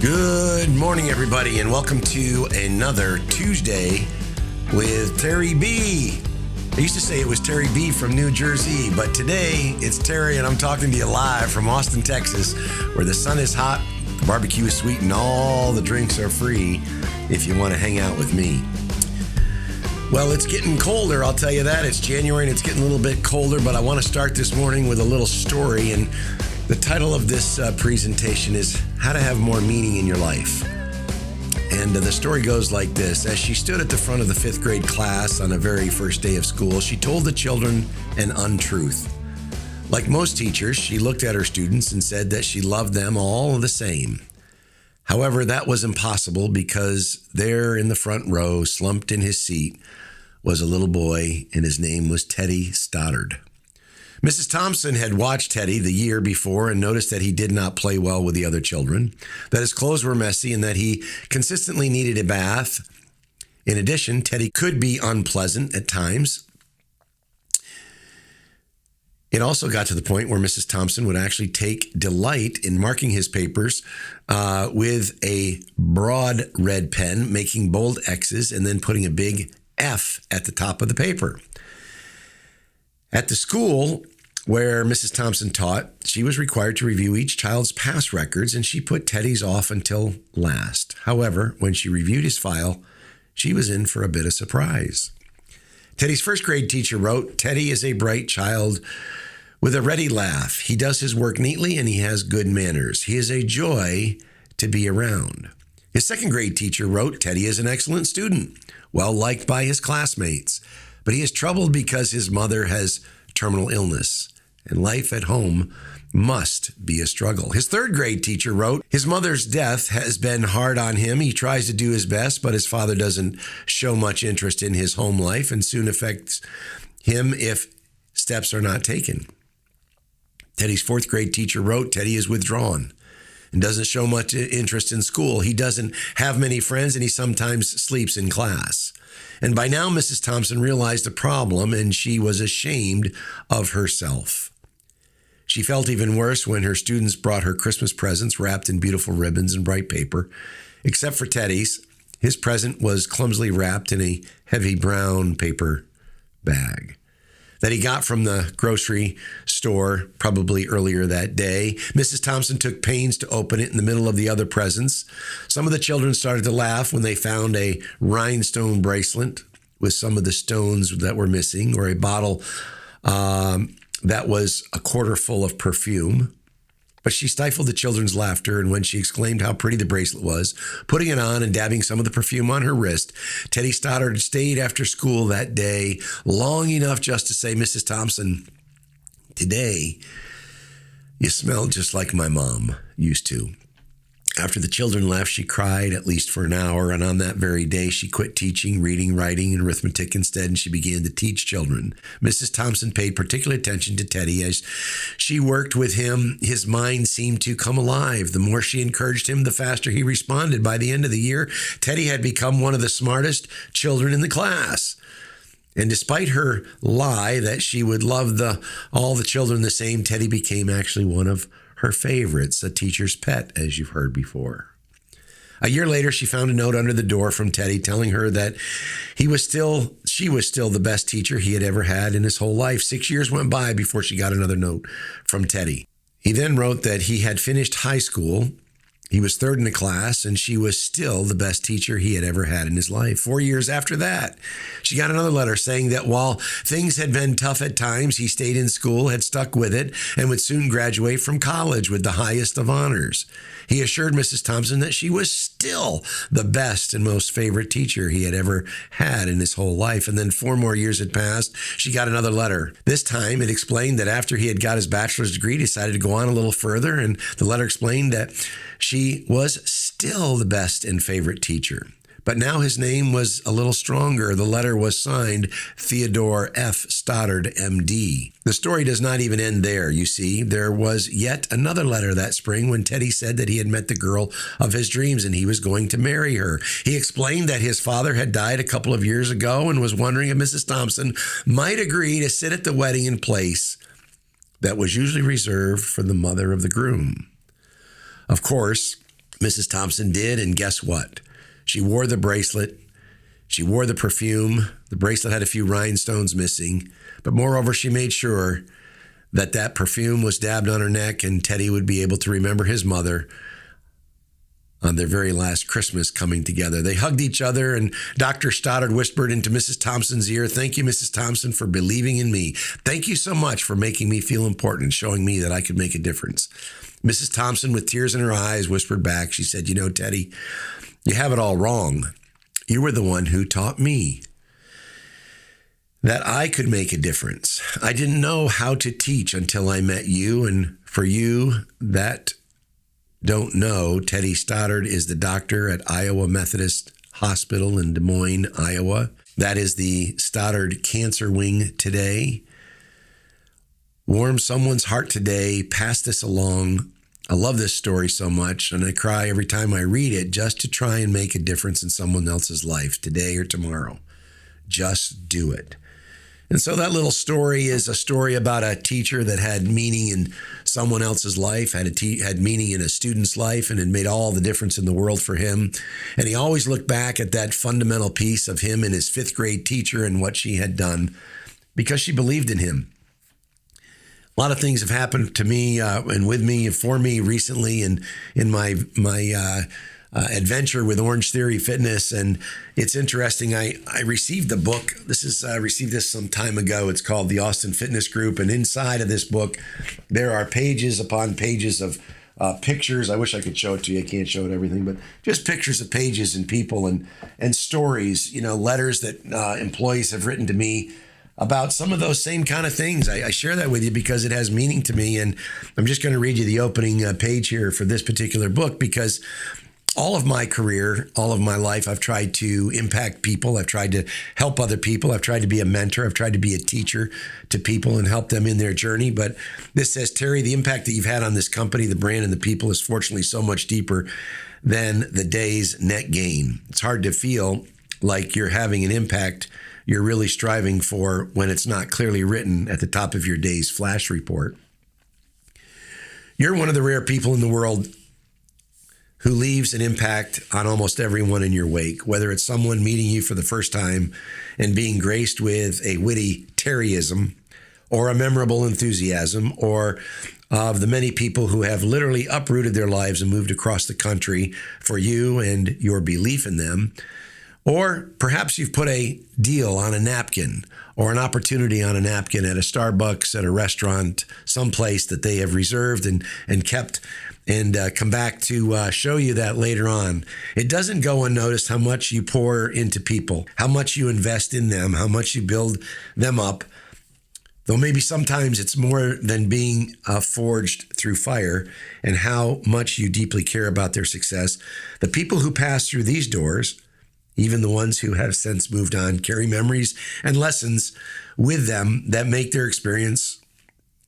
Good morning, everybody, and welcome to another Tuesday with Terry B. I used to say it was Terry B from New Jersey, but today it's Terry, and I'm talking to you live from Austin, Texas, where the sun is hot, the barbecue is sweet, and all the drinks are free if you want to hang out with me. Well, it's getting colder, I'll tell you that. It's January and it's getting a little bit colder, but I want to start this morning with a little story, and the title of this presentation is How to Have More Meaning in Your Life. And the story goes like this. As she stood at the front of the fifth grade class on the very first day of school, she told the children an untruth. Like most teachers, she looked at her students and said that she loved them all the same. However, that was impossible because there in the front row, slumped in his seat, was a little boy, and his name was Teddy Stoddard. Mrs. Thompson had watched Teddy the year before and noticed that he did not play well with the other children, that his clothes were messy, and that he consistently needed a bath. In addition, Teddy could be unpleasant at times. It also got to the point where Mrs. Thompson would actually take delight in marking his papers with a broad red pen, making bold X's, and then putting a big F at the top of the paper. At the school where Mrs. Thompson taught, she was required to review each child's past records, and she put Teddy's off until last. However, when she reviewed his file, she was in for a bit of surprise. Teddy's first grade teacher wrote, "Teddy is a bright child with a ready laugh. He does his work neatly and he has good manners. He is a joy to be around." His second grade teacher wrote, "Teddy is an excellent student, well liked by his classmates, but he is troubled because his mother has terminal illness, and life at home must be a struggle." His third grade teacher wrote, "His mother's death has been hard on him. He tries to do his best, but his father doesn't show much interest in his home life and soon affects him if steps are not taken." Teddy's fourth grade teacher wrote, "Teddy is withdrawn and doesn't show much interest in school. He doesn't have many friends and he sometimes sleeps in class." And by now, Mrs. Thompson realized the problem, and she was ashamed of herself. She felt even worse when her students brought her Christmas presents wrapped in beautiful ribbons and bright paper, except for Teddy's. His present was clumsily wrapped in a heavy brown paper bag that he got from the grocery store probably earlier that day. Mrs. Thompson took pains to open it in the middle of the other presents. Some of the children started to laugh when they found a rhinestone bracelet with some of the stones that were missing, or a bottle that was a quarter full of perfume. But she stifled the children's laughter, and when she exclaimed how pretty the bracelet was, putting it on and dabbing some of the perfume on her wrist, Teddy Stoddard stayed after school that day long enough just to say, "Mrs. Thompson, today you smell just like my mom used to." After the children left, she cried at least for an hour, and on that very day, she quit teaching, reading, writing, and arithmetic instead, and she began to teach children. Mrs. Thompson paid particular attention to Teddy. As she worked with him, his mind seemed to come alive. The more she encouraged him, the faster he responded. By the end of the year, Teddy had become one of the smartest children in the class. And despite her lie that she would love all the children the same, Teddy became actually one of her favorites, a teacher's pet, as you've heard before. A year later, she found a note under the door from Teddy telling her that she was still the best teacher he had ever had in his whole life. 6 years went by before she got another note from Teddy. He then wrote that he had finished high school. He was third in the class, and she was still the best teacher he had ever had in his life. 4 years after that, she got another letter saying that while things had been tough at times, he stayed in school, had stuck with it, and would soon graduate from college with the highest of honors. He assured Mrs. Thompson that she was still the best and most favorite teacher he had ever had in his whole life. And then 4 more years had passed. She got another letter. This time it explained that after he had got his bachelor's degree, he decided to go on a little further. And the letter explained that she was still the best and favorite teacher. But now his name was a little stronger. The letter was signed Theodore F. Stoddard, M.D. The story does not even end there, you see. There was yet another letter that spring when Teddy said that he had met the girl of his dreams and he was going to marry her. He explained that his father had died a couple of years ago and was wondering if Mrs. Thompson might agree to sit at the wedding in place that was usually reserved for the mother of the groom. Of course, Mrs. Thompson did, and guess what? She wore the bracelet. She wore the perfume. The bracelet had a few rhinestones missing, but moreover, she made sure that that perfume was dabbed on her neck and Teddy would be able to remember his mother on their very last Christmas coming together. They hugged each other, and Dr. Stoddard whispered into Mrs. Thompson's ear, "Thank you, Mrs. Thompson, for believing in me. Thank you so much for making me feel important and showing me that I could make a difference." Mrs. Thompson, with tears in her eyes, whispered back, she said, "You know, Teddy, you have it all wrong. You were the one who taught me that I could make a difference. I didn't know how to teach until I met you. And for you that don't know, Teddy Stoddard is the doctor at Iowa Methodist Hospital in Des Moines, Iowa. That is the Stoddard Cancer Wing today. Warm someone's heart today. Pass this along. I love this story so much, and I cry every time I read it just to try and make a difference in someone else's life today or tomorrow. Just do it." And so that little story is a story about a teacher that had meaning in someone else's life, had meaning in a student's life, and it made all the difference in the world for him. And he always looked back at that fundamental piece of him and his fifth grade teacher and what she had done because she believed in him. A lot of things have happened to me and with me and for me recently in my adventure with Orange Theory Fitness. And it's interesting. I received the book. I received this some time ago. It's called The Austin Fitness Group. And inside of this book, there are pages upon pages of pictures. I wish I could show it to you. I can't show it everything, but just pictures of pages and people and stories, letters that employees have written to me about some of those same kind of things. I share that with you because it has meaning to me. And I'm just going to read you the opening page here for this particular book, because all of my career, all of my life, I've tried to impact people. I've tried to help other people. I've tried to be a mentor. I've tried to be a teacher to people and help them in their journey. But this says, "Terry, the impact that you've had on this company, the brand, and the people is fortunately so much deeper than the day's net gain. It's hard to feel like you're having an impact you're really striving for when it's not clearly written at the top of your day's flash report. You're one of the rare people in the world who leaves an impact on almost everyone in your wake, whether it's someone meeting you for the first time and being graced with a witty Terryism or a memorable enthusiasm, or of the many people who have literally uprooted their lives and moved across the country for you and your belief in them. Or perhaps you've put a deal on a napkin or an opportunity on a napkin at a Starbucks, at a restaurant, someplace that they have reserved and kept, and come back to show you that later on. It doesn't go unnoticed how much you pour into people, how much you invest in them, how much you build them up, though maybe sometimes it's more than being forged through fire, and how much you deeply care about their success. The people who pass through these doors, even the ones who have since moved on, carry memories and lessons with them that make their experience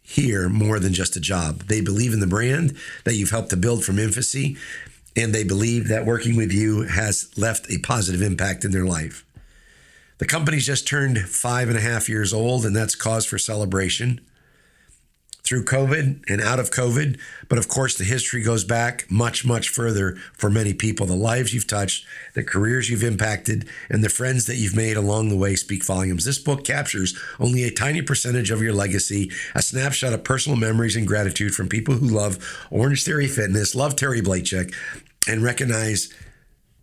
here more than just a job. They believe in the brand that you've helped to build from infancy, and they believe that working with you has left a positive impact in their life. The company's just turned 5.5 years old, and that's cause for celebration. Through COVID and out of COVID, but of course the history goes back much, much further for many people. The lives you've touched, the careers you've impacted, and the friends that you've made along the way speak volumes. This book captures only a tiny percentage of your legacy, a snapshot of personal memories and gratitude from people who love Orange Theory Fitness, love Terry Blachek, and recognize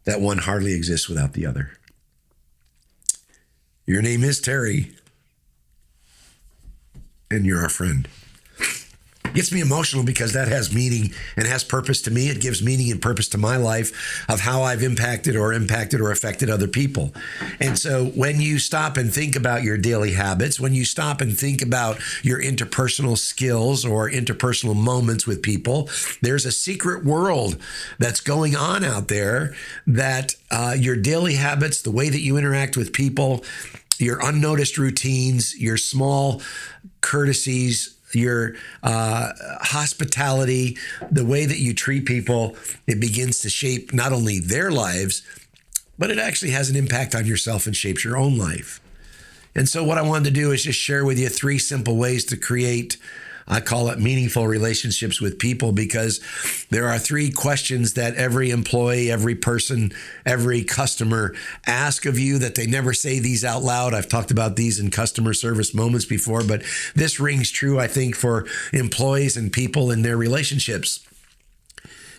that one hardly exists without the other. Your name is Terry, and you're our friend. Gets me emotional because that has meaning and has purpose to me. It gives meaning and purpose to my life of how I've impacted or affected other people. And so when you stop and think about your daily habits, when you stop and think about your interpersonal skills or interpersonal moments with people, there's a secret world that's going on out there that your daily habits, the way that you interact with people, your unnoticed routines, your small courtesies, your hospitality, the way that you treat people, it begins to shape not only their lives, but it actually has an impact on yourself and shapes your own life. And so what I wanted to do is just share with you 3 simple ways to create I call it meaningful relationships with people, because there are 3 questions that every employee, every person, every customer ask of you that they never say these out loud. I've talked about these in customer service moments before, but this rings true, I think, for employees and people in their relationships.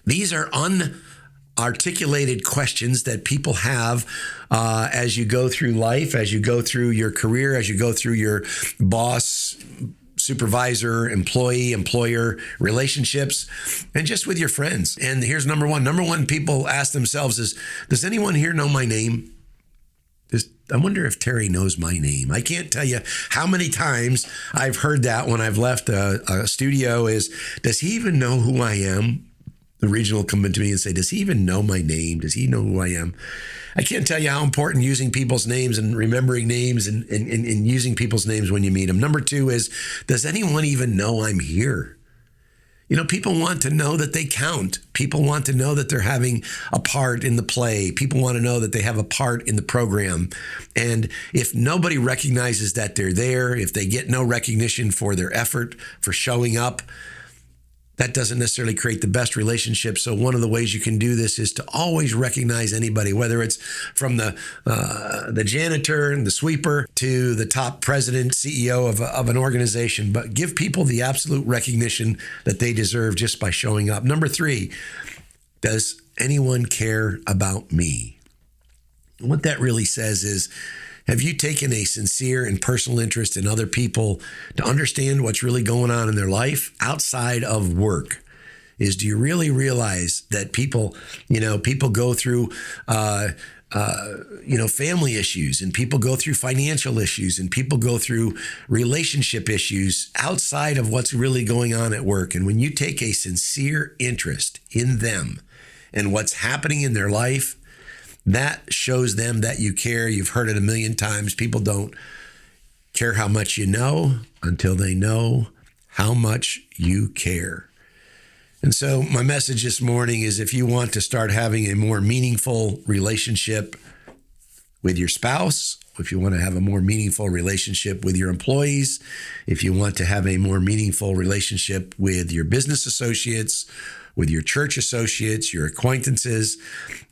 These are unarticulated questions that people have as you go through life, as you go through your career, as you go through your boss, supervisor, employee, employer relationships, and just with your friends. And here's number one. Number one people ask themselves is, does anyone here know my name? I wonder if Terry knows my name. I can't tell you how many times I've heard that when I've left a studio is, does he even know who I am? The regional will come into me and say, does he even know my name? Does he know who I am? I can't tell you how important using people's names and remembering names and using people's names when you meet them. Number 2 is, does anyone even know I'm here? You know, people want to know that they count. People want to know that they're having a part in the play. People want to know that they have a part in the program. And if nobody recognizes that they're there, if they get no recognition for their effort, for showing up, that doesn't necessarily create the best relationship. So one of the ways you can do this is to always recognize anybody, whether it's from the janitor and the sweeper to the top president, CEO of an organization, but give people the absolute recognition that they deserve just by showing up. Number 3, does anyone care about me? And what that really says is, have you taken a sincere and personal interest in other people to understand what's really going on in their life outside of work? Do you really realize that people go through, family issues, and people go through financial issues, and people go through relationship issues outside of what's really going on at work? And when you take a sincere interest in them and what's happening in their life, that shows them that you care. You've heard it a million times. People don't care how much you know until they know how much you care. And so my message this morning is, if you want to start having a more meaningful relationship with your spouse, if you want to have a more meaningful relationship with your employees, if you want to have a more meaningful relationship with your business associates, with your church associates, your acquaintances,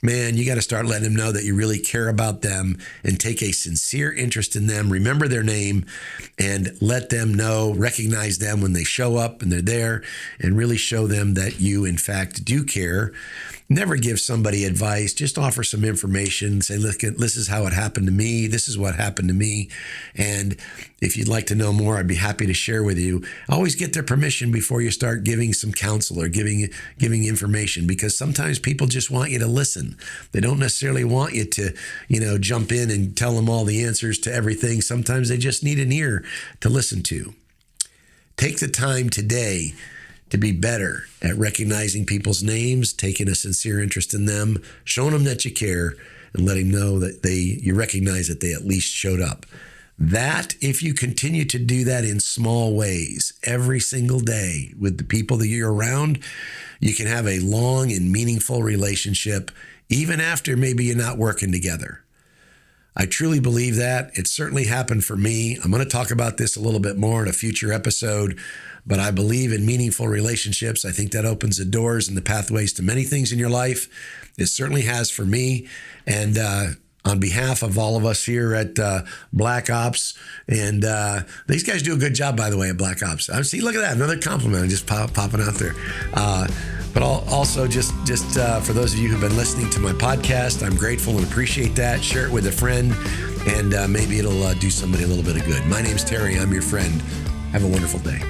man, you got to start letting them know that you really care about them and take a sincere interest in them. Remember their name and let them know, recognize them when they show up and they're there, and really show them that you, in fact, do care. Never give somebody advice. Just offer some information. Say, look, this is how it happened to me. This is what happened to me. And if you'd like to know more, I'd be happy to share with you. Always get their permission before you start giving some counsel or giving information, because sometimes people just want you to listen. They don't necessarily want you to, jump in and tell them all the answers to everything. Sometimes they just need an ear to listen to. Take the time today to be better at recognizing people's names, taking a sincere interest in them, showing them that you care, and letting them know that you recognize that they at least showed up. That, if you continue to do that in small ways every single day with the people that you're around, you can have a long and meaningful relationship, even after maybe you're not working together. I truly believe that. It certainly happened for me. I'm going to talk about this a little bit more in a future episode, but I believe in meaningful relationships. I think that opens the doors and the pathways to many things in your life. It certainly has for me. And on behalf of all of us here at Black Ops, and these guys do a good job, by the way, at Black Ops. See, look at that, another compliment just popping out there. But also just for those of you who've been listening to my podcast, I'm grateful and appreciate that. Share it with a friend, and maybe it'll do somebody a little bit of good. My name's Terry. I'm your friend. Have a wonderful day.